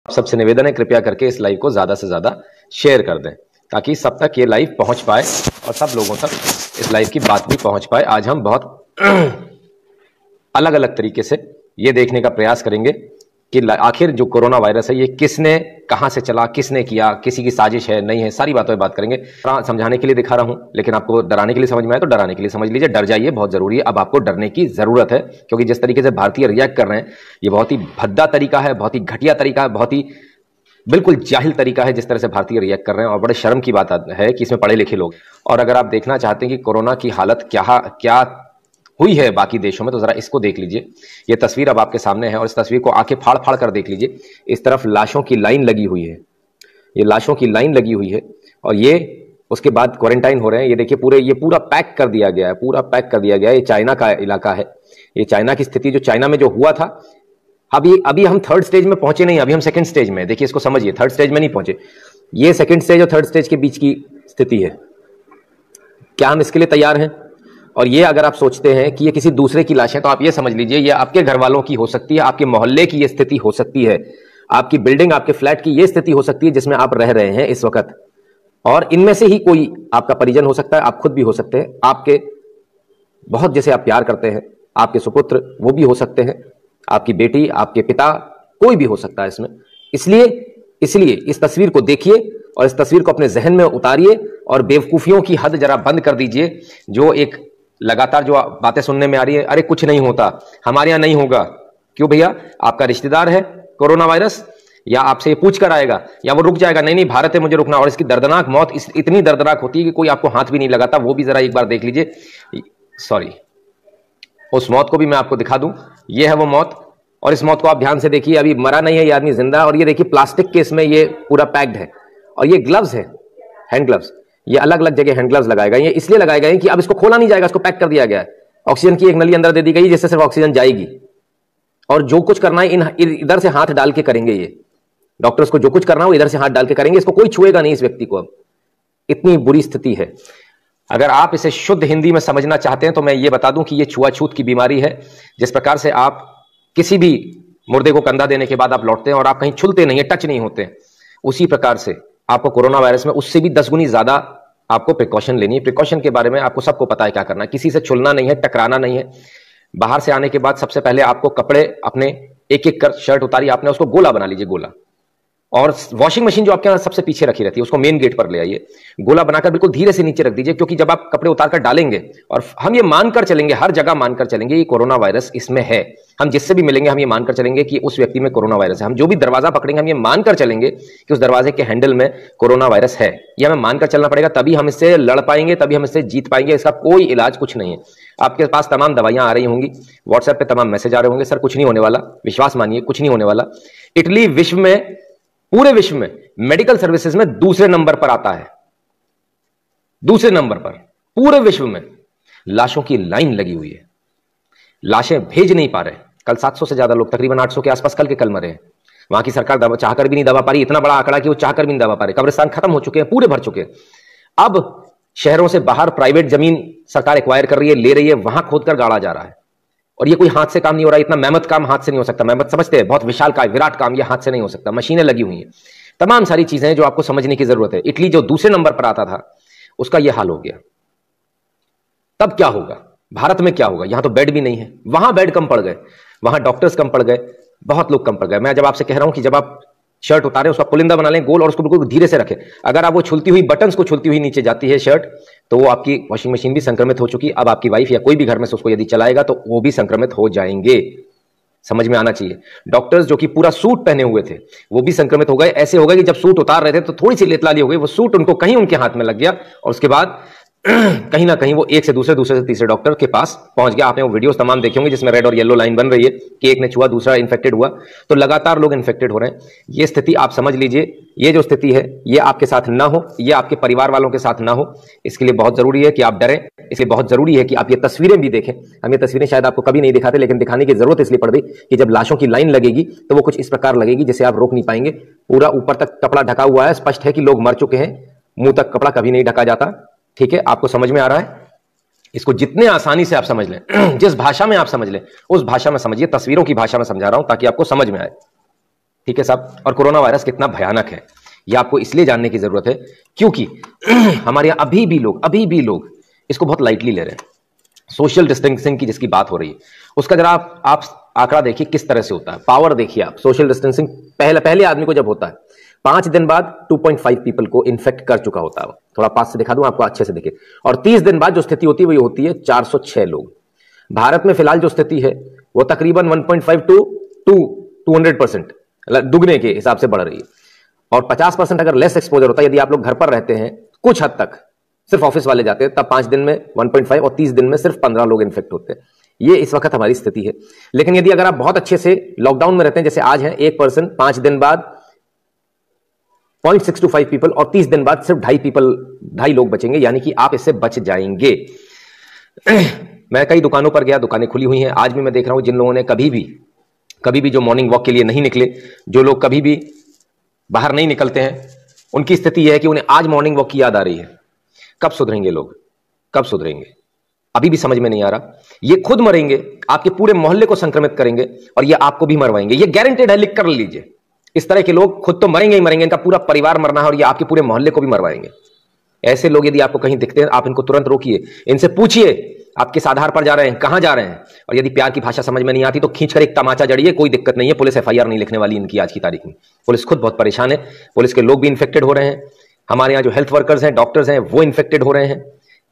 आप सबसे निवेदन है, कृपया करके इस लाइव को ज़्यादा से ज़्यादा शेयर कर दें ताकि सब तक ये लाइव पहुंच पाए और सब लोगों तक इस लाइव की बात भी पहुंच पाए। आज हम बहुत अलग अलग तरीके से ये देखने का प्रयास करेंगे कि आखिर जो कोरोना वायरस है ये किसने, कहां से चला, किसने किया, किसी की साजिश है नहीं है, सारी बातों पे बात करेंगे। समझाने के लिए दिखा रहा हूं, लेकिन आपको डराने के लिए समझ में आए तो डराने के लिए समझ लीजिए। डर जाइए, बहुत जरूरी है। अब आपको डरने की जरूरत है, क्योंकि जिस तरीके से भारतीय रिएक्ट कर रहे हैं ये बहुत ही भद्दा तरीका है, बहुत ही घटिया तरीका है, बहुत ही बिल्कुल जाहिल तरीका है जिस तरह से भारतीय रिएक्ट कर रहे हैं। और बड़े शर्म की बात है कि इसमें पढ़े लिखे लोग। और अगर आप देखना चाहते हैं कि कोरोना की हालत क्या हुई है बाकी देशों में, तो जरा इसको देख लीजिए। ये तस्वीर अब आपके सामने है और इस तस्वीर को आंखें फाड़ फाड़ कर देख लीजिए। इस तरफ लाशों की लाइन लगी हुई है, ये लाशों की लाइन लगी हुई है और ये उसके बाद क्वारंटाइन हो रहे हैं। ये देखिए ये पूरा पैक कर दिया गया है, पूरा पैक कर दिया गया है। ये चाइना का इलाका है, ये चाइना की स्थिति, जो चाइना में जो हुआ था। अभी हम थर्ड स्टेज में पहुंचे नहीं, अभी हम सेकंड स्टेज में। देखिए इसको समझिए, थर्ड स्टेज में नहीं पहुंचे। ये सेकंड स्टेज और थर्ड स्टेज के बीच की स्थिति है। क्या हम इसके लिए तैयार हैं? और ये अगर आप सोचते हैं कि ये किसी दूसरे की लाश है, तो आप ये समझ लीजिए ये आपके घर वालों की हो सकती है, आपके मोहल्ले की ये स्थिति हो सकती है, आपकी बिल्डिंग, आपके फ्लैट की ये स्थिति हो सकती है जिसमें आप रह रहे हैं इस वक्त। और इनमें से ही कोई आपका परिजन हो सकता है, आप खुद भी हो सकते हैं, आपके बहुत जैसे आप प्यार करते हैं, आपके सुपुत्र वो भी हो सकते हैं, आपकी बेटी, आपके पिता, कोई भी हो सकता है इसमें। इसलिए इस तस्वीर को देखिए और इस तस्वीर को अपने जहन में उतारिए और बेवकूफियों की हद जरा बंद कर दीजिए। जो एक लगातार जो बातें सुनने में आ रही है, अरे कुछ नहीं होता, हमारे यहां नहीं होगा। क्यों भैया? आपका रिश्तेदार है कोरोना वायरस, या आपसे ये पूछ कर आएगा, या वो रुक जाएगा? नहीं, भारत है, मुझे रुकना। और इसकी दर्दनाक मौत इतनी दर्दनाक होती है कि कोई आपको हाथ भी नहीं लगाता। वो भी जरा एक बार देख लीजिए। सॉरी, उस मौत को भी मैं आपको दिखा दूं। ये है वो मौत, और इस मौत को आप ध्यान से देखिए। अभी मरा नहीं है ये आदमी, जिंदा। और ये देखिए प्लास्टिक के इसमें ये पूरा पैक्ड है। और ये ग्लव्स है, हैंड ग्लव्स। ये अलग अलग जगह हैंड ग्लव्स लगाए गए हैं, इसलिए लगाए गए हैं कि अब इसको खोला नहीं जाएगा, इसको पैक कर दिया गया है। ऑक्सीजन की एक नली अंदर दे दी गई जिससे सिर्फ ऑक्सीजन जाएगी। और जो कुछ करना है इधर से हाथ डाल के करेंगे। ये डॉक्टर्स को जो कुछ करना है वो इधर से हाथ डाल के करेंगे। इसको कोई छुएगा नहीं, इस व्यक्ति को। अब इतनी बुरी स्थिति है। अगर आप इसे शुद्ध हिंदी में समझना चाहते हैं तो मैं ये बता दूं कि ये छुआछूत की बीमारी है। जिस प्रकार से आप किसी भी मुर्दे को कंधा देने के बाद आप लौटते हैं और आप कहीं छुलते नहीं है, टच नहीं होते हैं, उसी प्रकार से आपको कोरोना वायरस में उससे भी 10 गुनी ज्यादा आपको प्रिकॉशन लेनी है। प्रिकॉशन के बारे में आपको सबको पता है क्या करना है। किसी से छुलना नहीं है, टकराना नहीं है। बाहर से आने के बाद सबसे पहले आपको कपड़े अपने एक एक कर शर्ट उतारिए, आपने उसको गोला बना लीजिए, गोला। और वॉशिंग मशीन जो आपके यहाँ सबसे पीछे रखी रहती है उसको मेन गेट पर ले आइए, गोला बनाकर बिल्कुल धीरे से नीचे रख दीजिए। क्योंकि जब आप कपड़े उतार कर डालेंगे, और हम ये मानकर चलेंगे, हर जगह मानकर चलेंगे ये कोरोना वायरस इसमें है। हम जिससे भी मिलेंगे हम ये मानकर चलेंगे कि उस व्यक्ति में कोरोना वायरस है। हम जो भी दरवाजा पकड़ेंगे हम ये मानकर चलेंगे कि उस दरवाजे के हैंडल में कोरोना वायरस है। ये हमें मानकर चलना पड़ेगा, तभी हम इससे लड़ पाएंगे, तभी हम इससे जीत पाएंगे। इसका कोई इलाज कुछ नहीं है। आपके पास तमाम दवाइयां आ रही होंगी, व्हाट्सएप पे तमाम मैसेज आ रहे होंगे, सर कुछ नहीं होने वाला, विश्वास मानिए कुछ नहीं होने वाला। इटली विश्व में, पूरे विश्व में मेडिकल सर्विसेज में दूसरे नंबर पर आता है, दूसरे नंबर पर पूरे विश्व में। लाशों की लाइन लगी हुई है, लाशें भेज नहीं पा रहे। कल 700 से ज्यादा लोग, तकरीबन 800 के आसपास कल के कल मरे हैं। वहां की सरकार चाहकर भी नहीं दबा पा रही। इतना बड़ा आंकड़ा कि वो चाहकर भी नहीं दबा पा रही। कब्रिस्तान खत्म हो चुके हैं, पूरे भर चुके हैं। अब शहरों से बाहर प्राइवेट जमीन सरकार एक्वायर कर रही है, ले रही है, वहां खोदकर गाड़ा जा रहा है। और ये कोई हाथ से काम नहीं हो रहा। इतना मेहनत काम हाथ से नहीं हो सकता। मेहनत समझते हैं, बहुत विशाल का विराट काम, ये हाथ से नहीं हो सकता। मशीनें लगी हुई हैं, तमाम सारी चीजें हैं जो आपको समझने की जरूरत है। इटली जो दूसरे नंबर पर आता था उसका यह हाल हो गया। तब क्या होगा? भारत में क्या होगा? यहां तो बेड भी नहीं है, वहां बेड कम पड़ गए, वहां डॉक्टर्स कम पड़ गए, बहुत लोग कम पड़ गए। मैं जब आपसे कह रहा हूं कि जब आप शर्ट उतारें उसका पुलिंदा बना लें गोल और उसको बिल्कुल धीरे से रखें। अगर आप वो छुलती हुई बटन्स को छुलती हुई नीचे जाती है शर्ट, तो वो आपकी वॉशिंग मशीन भी संक्रमित हो चुकी। अब आपकी वाइफ या कोई भी घर में से उसको यदि चलाएगा तो वो भी संक्रमित हो जाएंगे। समझ में आना चाहिए। डॉक्टर्स जो कि पूरा सूट पहने हुए थे वो भी संक्रमित हो गए। ऐसे हो गए कि जब सूट उतार रहे थे तो थोड़ी सी लेतलाली हो गई, वो सूट उनको कहीं उनके हाथ में लग गया और उसके बाद कहीं ना कहीं वो एक से दूसरे, दूसरे से तीसरे डॉक्टर के पास पहुंच गया। आपने वो वीडियोस तमाम देखे होंगे जिसमें रेड और येलो लाइन बन रही है कि एक ने छुआ दूसरा इन्फेक्टेड हुआ। तो लगातार लोग इन्फेक्टेड हो रहे हैं। ये स्थिति आप समझ लीजिए, ये जो स्थिति है ये आपके साथ ना हो, ये आपके परिवार वालों के साथ ना हो। इसके लिए बहुत जरूरी है कि आप डरें। इसलिए बहुत जरूरी है कि आप ये तस्वीरें भी देखें। हम ये तस्वीरें शायद आपको कभी नहीं दिखाते, लेकिन दिखाने की जरूरत इसलिए पड़ गई कि जब लाशों की लाइन लगेगी तो वो कुछ इस प्रकार लगेगी जिसे आप रोक नहीं पाएंगे। पूरा ऊपर तक कपड़ा ढका हुआ है, स्पष्ट है कि लोग मर चुके हैं। मुंह तक कपड़ा कभी नहीं ढका जाता। ठीक है, आपको समझ में आ रहा है? इसको जितने आसानी से आप समझ लें, जिस भाषा में आप समझ लें उस भाषा में समझिए। तस्वीरों की भाषा में समझा रहा हूं ताकि आपको समझ में आए। ठीक है साहब। और कोरोना वायरस कितना भयानक है यह आपको इसलिए जानने की जरूरत है क्योंकि हमारे यहां अभी भी लोग इसको बहुत लाइटली ले रहे हैं। सोशल डिस्टेंसिंग की जिसकी बात हो रही है उसका जरा आप आंकड़ा देखिए किस तरह से होता है, पावर देखिए आप। सोशल डिस्टेंसिंग पहले आदमी को जब होता है 5 दिन बाद 2.5 पीपल को इन्फेक्ट कर चुका होता है। थोड़ा पास से दिखा दूं आपको, अच्छे से देखिए। और 30 दिन बाद जो स्थिति होती है वो ये होती है 406 लोग। भारत में फिलहाल जो स्थिति है वो तकरीबन 1.5 to 200% दुगने के हिसाब से बढ़ रही है। और 50% अगर लेस एक्सपोजर होता है, यदि आप लोग घर पर रहते हैं, कुछ हद तक सिर्फ ऑफिस वाले जाते हैं, तब 5 दिन में 1.5 और 30 दिन में सिर्फ 15 लोग इन्फेक्ट होते हैं। ये इस वक्त हमारी स्थिति है। लेकिन यदि अगर आप बहुत अच्छे से लॉकडाउन में रहते हैं, जैसे आज है, एक पर्सन 5 दिन बाद 0.625 पीपल और 30 दिन बाद सिर्फ 2.5 लोग बचेंगे, यानी कि आप इससे बच जाएंगे। मैं कई दुकानों पर गया, दुकानें खुली हुई हैं। आज भी मैं देख रहा हूं जिन लोगों ने कभी भी जो मॉर्निंग वॉक के लिए नहीं निकले, जो लोग कभी भी बाहर नहीं निकलते हैं, उनकी स्थिति यह है कि उन्हें आज मॉर्निंग वॉक की याद आ रही है। कब सुधरेंगे लोग, कब सुधरेंगे? अभी भी समझ में नहीं आ रहा। ये खुद मरेंगे, आपके पूरे मोहल्ले को संक्रमित करेंगे और ये आपको भी मरवाएंगे। ये गारंटेड है, लिख कर लीजिए। इस तरह के लोग खुद तो मरेंगे ही मरेंगे, इनका पूरा परिवार मरना है और ये आपके पूरे मोहल्ले को भी मरवाएंगे। ऐसे लोग यदि आपको कहीं दिखते हैं, आप इनको तुरंत रोकिए, इनसे पूछिए आप किस आधार पर जा रहे हैं, कहां जा रहे हैं। और यदि प्यार की भाषा समझ में नहीं आती तो खींचकर एक तमाचा जड़िए, कोई दिक्कत नहीं है। पुलिस एफआईआर नहीं लिखने वाली इनकी आज की तारीख में। पुलिस खुद बहुत परेशान है, पुलिस के लोग भी इन्फेक्टेड हो रहे हैं। हमारे यहाँ जो हेल्थ वर्कर्स हैं, डॉक्टर्स हैं, वो इन्फेक्टेड हो रहे हैं।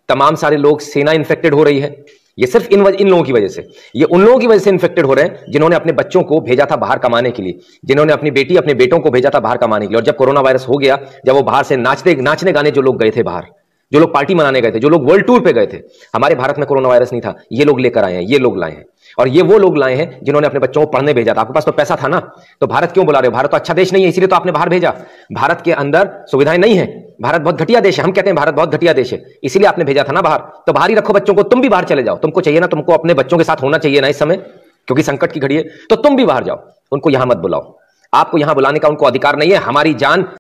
तमाम सारे लोग, सेना इन्फेक्टेड हो रही है। ये सिर्फ इन लोगों की वजह से, ये उन लोगों की वजह से इन्फेक्टेड हो रहे हैं जिन्होंने अपने बच्चों को भेजा था बाहर कमाने के लिए, जिन्होंने अपनी बेटी अपने बेटों को भेजा था बाहर कमाने के लिए। और जब कोरोना वायरस हो गया, जब वो बाहर से नाचने गाने जो लोग गए थे बाहर, जो लोग पार्टी मनाने गए थे, जो लोग वर्ल्ड टूर पे गए थे, हमारे भारत में कोरोना वायरस नहीं था, ये लोग लेकर आए हैं, ये लोग लाए हैं। और ये वो लोग लाए हैं जिन्होंने अपने बच्चों को पढ़ने भेजा था। आपके पास तो पैसा था ना, तो भारत क्यों बुला रहे हो? भारत तो अच्छा देश नहीं है, इसीलिए तो आपने बाहर भेजा। भारत के अंदर सुविधाएं नहीं है, भारत बहुत घटिया देश है। हम कहते हैं भारत बहुत घटिया देश है, इसीलिए आपने भेजा था ना बाहर। तो बाहर ही रखो बच्चों को, तुम भी बाहर चले जाओ। तुमको चाहिए ना, तुमको अपने बच्चों के साथ होना चाहिए ना इस समय, क्योंकि संकट की घड़ी है, तो तुम भी बाहर जाओ। उनको यहां मत बुलाओ, आपको यहां बुलाने का उनको अधिकार नहीं है। हमारी जान